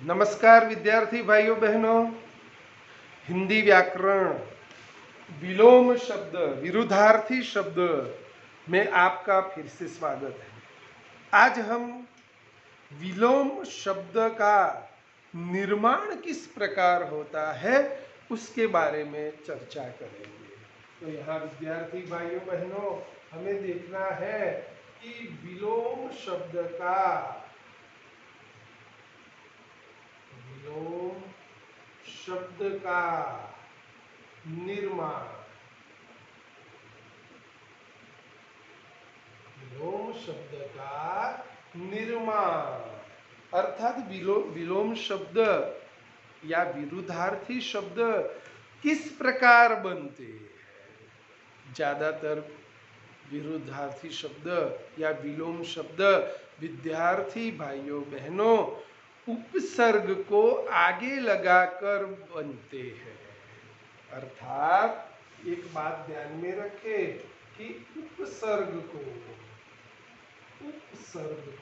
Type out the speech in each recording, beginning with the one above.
नमस्कार विद्यार्थी भाइयों बहनों। हिंदी व्याकरण विलोम शब्द विरुद्धार्थी शब्द में आपका फिर से स्वागत है। आज हम विलोम शब्द का निर्माण किस प्रकार होता है उसके बारे में चर्चा करेंगे। तो यहाँ विद्यार्थी भाइयों बहनों हमें देखना है कि विलोम शब्द का निर्माण विलोम शब्द का निर्माण अर्थात विलोम शब्द या विरुद्धार्थी शब्द किस प्रकार बनते हैं। ज्यादातर विरुद्धार्थी शब्द या विलोम शब्द विद्यार्थी भाइयों बहनों उपसर्ग को आगे लगाकर बनते हैं। अर्थात एक बात ध्यान में रखें कि उपसर्ग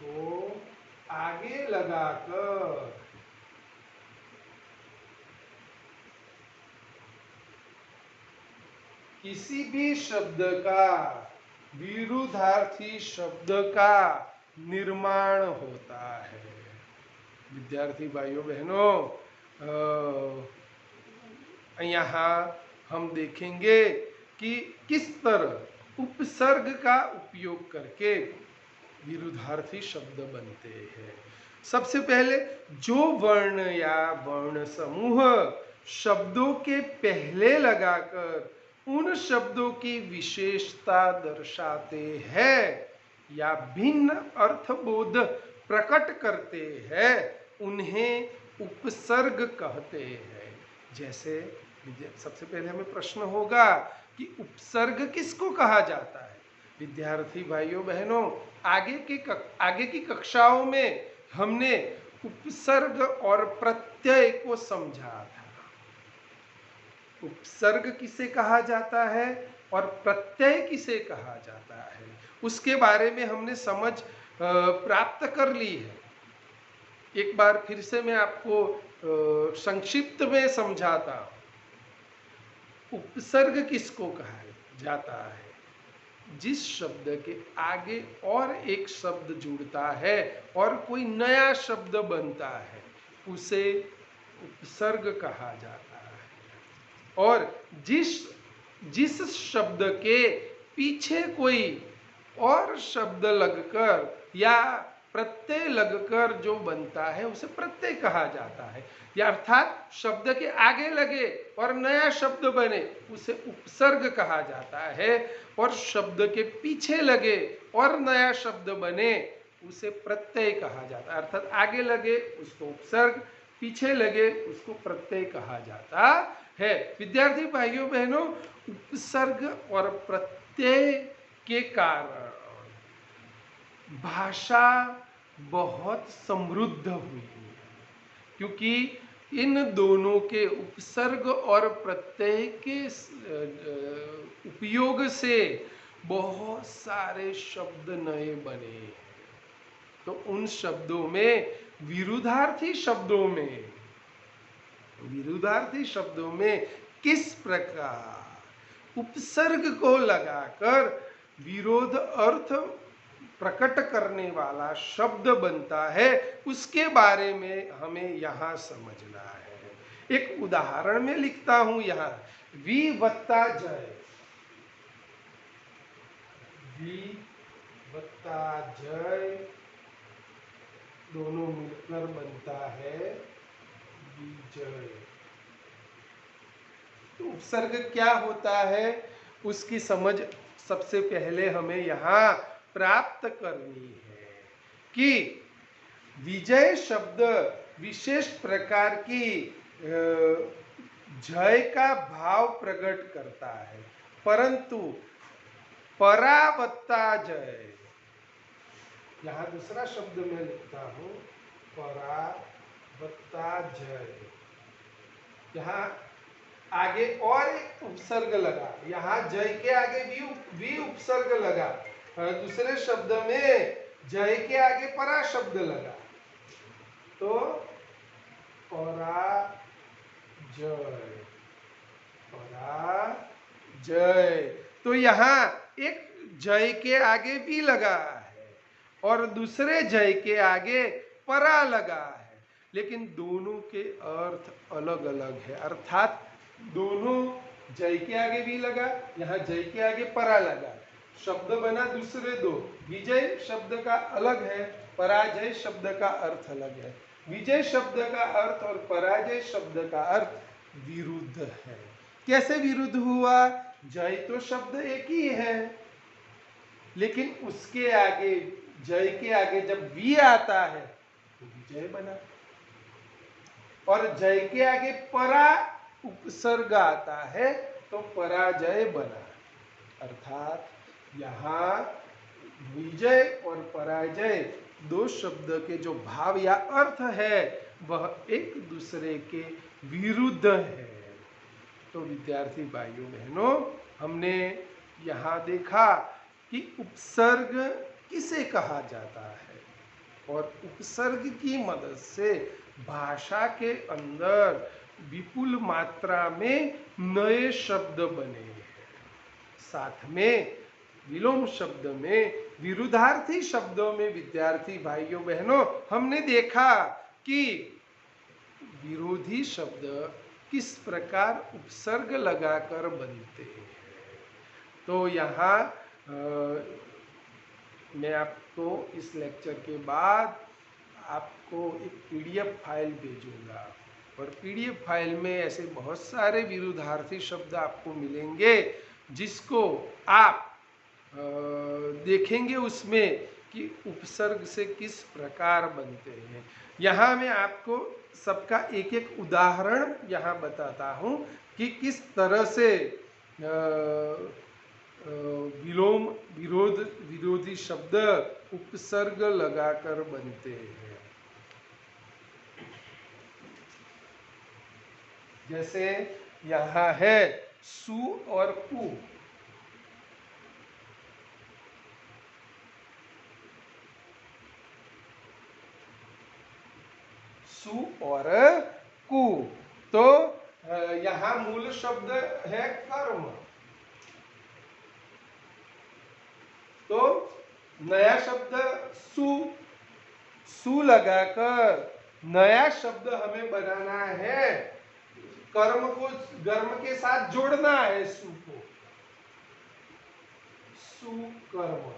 को आगे लगाकर किसी भी शब्द का विरुद्धार्थी शब्द का निर्माण होता है। विद्यार्थी भाइयों बहनों यहाँ हम देखेंगे कि किस तरह उपसर्ग का उपयोग करके विरुद्धार्थी शब्द बनते हैं। सबसे पहले जो वर्ण या वर्ण समूह शब्दों के पहले लगाकर उन शब्दों की विशेषता दर्शाते हैं या भिन्न अर्थबोध प्रकट करते हैं उन्हें उपसर्ग कहते हैं। जैसे सबसे पहले हमें प्रश्न होगा कि उपसर्ग किसको कहा जाता है। विद्यार्थी भाइयों बहनों आगे की कक्षाओं में हमने उपसर्ग और प्रत्यय को समझा था। उपसर्ग किसे कहा जाता है और प्रत्यय किसे कहा जाता है उसके बारे में हमने समझ प्राप्त कर ली है। एक बार फिर से मैं आपको संक्षिप्त में समझाता हूं। उपसर्ग किसको कहा जाता है? जिस शब्द के आगे और एक शब्द जुड़ता है और कोई नया शब्द बनता है उसे उपसर्ग कहा जाता है। और जिस शब्द के पीछे कोई और शब्द लगकर या प्रत्यय लगकर जो बनता है उसे प्रत्यय कहा जाता है। या अर्थात शब्द के आगे लगे और नया शब्द बने उसे उपसर्ग कहा जाता है और शब्द के पीछे लगे और नया शब्द बने उसे प्रत्यय कहा जाता है। अर्थात आगे लगे उसको उपसर्ग, पीछे लगे उसको प्रत्यय कहा जाता है। विद्यार्थी भाइयों बहनों उपसर्ग और प्रत्यय के कारण भाषा बहुत समृद्ध हुई है, क्योंकि इन दोनों के उपसर्ग और प्रत्यय के उपयोग से बहुत सारे शब्द नए बने हैं। तो उन शब्दों में विरुद्धार्थी शब्दों में किस प्रकार उपसर्ग को लगाकर विरोध अर्थ प्रकट करने वाला शब्द बनता है उसके बारे में हमें यहाँ समझना है। एक उदाहरण में लिखता हूं यहाँ वी वत्ता जय दोनों मिलकर बनता है विजय। तो उपसर्ग क्या होता है उसकी समझ सबसे पहले हमें यहाँ प्राप्त करनी है कि विजय शब्द विशेष प्रकार की जय का भाव प्रकट करता है, परंतु परावत्ता जय, यहाँ दूसरा शब्द मैं लिखता हूं परावत्ता जय, यहाँ आगे और एक उपसर्ग लगा, यहाँ जय के आगे भी उपसर्ग लगा, दूसरे शब्द में जय के आगे परा शब्द लगा। तो जय। तो यहाँ एक जय के आगे भी लगा है और दूसरे जय के आगे परा लगा है, लेकिन दोनों के अर्थ अलग अलग है। अर्थात दोनों, जय के आगे भी लगा, यहाँ जय के आगे परा लगा, शब्द बना दूसरे दो। विजय शब्द का अलग है, पराजय शब्द का अर्थ अलग है। विजय शब्द का अर्थ और पराजय शब्द का अर्थ विरुद्ध है। कैसे विरुद्ध हुआ? जय तो शब्द एक ही है, लेकिन उसके आगे, जय के आगे जब वी आता है तो विजय बना, और जय के आगे परा उपसर्ग आता है तो पराजय बना। अर्थात यहाँ विजय और पराजय दो शब्द के जो भाव या अर्थ है वह एक दूसरे के विरुद्ध है। तो विद्यार्थी भाइयों बहनों, हमने यहाँ देखा कि उपसर्ग किसे कहा जाता है और उपसर्ग की मदद से भाषा के अंदर विपुल मात्रा में नए शब्द बने हैं। साथ में विलोम शब्द में, विरुद्धार्थी शब्दों में विद्यार्थी भाइयों बहनों, हमने देखा कि विरोधी शब्द किस प्रकार उपसर्ग लगाकर बनते हैं। तो यहाँ मैं आपको इस लेक्चर के बाद आपको एक पीडीएफ फाइल भेजूंगा, और पीडीएफ फाइल में ऐसे बहुत सारे विरुद्धार्थी शब्द आपको मिलेंगे जिसको आप देखेंगे उसमें कि उपसर्ग से किस प्रकार बनते हैं। यहाँ मैं आपको सबका एक एक उदाहरण यहाँ बताता हूँ कि किस तरह से विलोम, विरोधी शब्द उपसर्ग लगाकर बनते हैं। जैसे यहाँ है सु और कु। सु और कु, तो यहाँ मूल शब्द है कर्म। तो नया शब्द सु, सु लगाकर नया शब्द हमें बनाना है। कर्म को गर्म के साथ जोड़ना है, सु को, सुकर्म।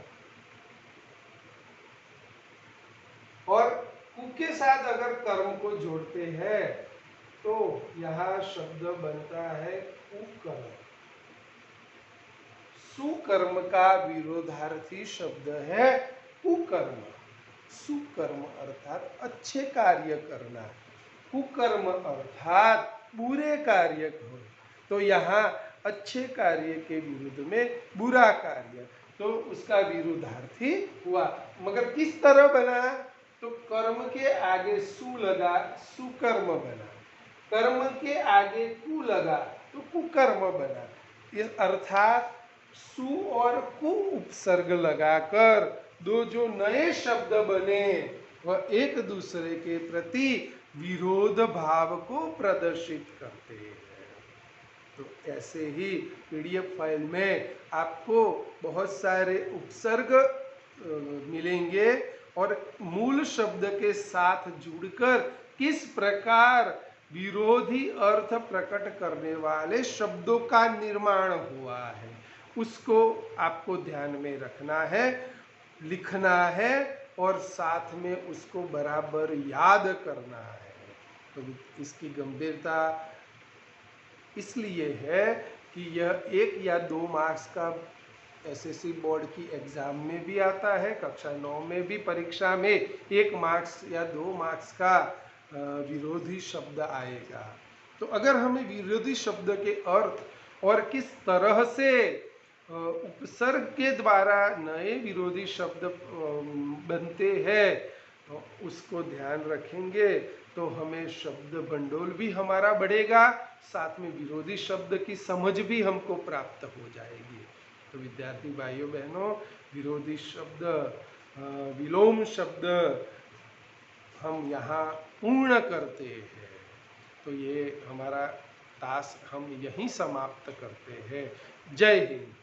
और कु के साथ अगर कर्म को जोड़ते हैं तो यहां शब्द बनता है कुकर्म। सुकर्म का विरोधार्थी शब्द है कुकर्म। सुकर्म अर्थात अच्छे कार्य करना, कुकर्म अर्थात बुरे कार्य हो। तो यहाँ अच्छे कार्य के विरुद्ध में बुरा कार्य, तो उसका विरुद्धार्थी हुआ। मगर किस तरह बना? तो कर्म के आगे सु लगा, सुकर्म बना। कर्म के आगे कु लगा तो कुकर्म बना। इस अर्थात सु और कु उपसर्ग लगाकर दो जो नए शब्द बने वह एक दूसरे के प्रति विरोध भाव को प्रदर्शित करते हैं। तो ऐसे ही पीडीएफ फाइल में आपको बहुत सारे उपसर्ग मिलेंगे और मूल शब्द के साथ जुड़कर किस प्रकार विरोधी अर्थ प्रकट करने वाले शब्दों का निर्माण हुआ है उसको आपको ध्यान में रखना है, लिखना है और साथ में उसको बराबर याद करना है। तो इसकी गंभीरता इसलिए है कि यह 1 या 2 मार्क्स का एसएससी बोर्ड की एग्जाम में भी आता है, कक्षा 9 में भी परीक्षा में 1 मार्क्स या 2 मार्क्स का विरोधी शब्द आएगा। तो अगर हमें विरोधी शब्द के अर्थ और किस तरह से उपसर्ग के द्वारा नए विरोधी शब्द बनते हैं उसको ध्यान रखेंगे तो हमें शब्द भंडोल भी हमारा बढ़ेगा, साथ में विरोधी शब्द की समझ भी हमको प्राप्त हो जाएगी। तो विद्यार्थी भाइयों बहनों, विरोधी शब्द, विलोम शब्द हम यहाँ पूर्ण करते हैं। तो ये हमारा टास्क हम यहीं समाप्त करते हैं। जय हिंद।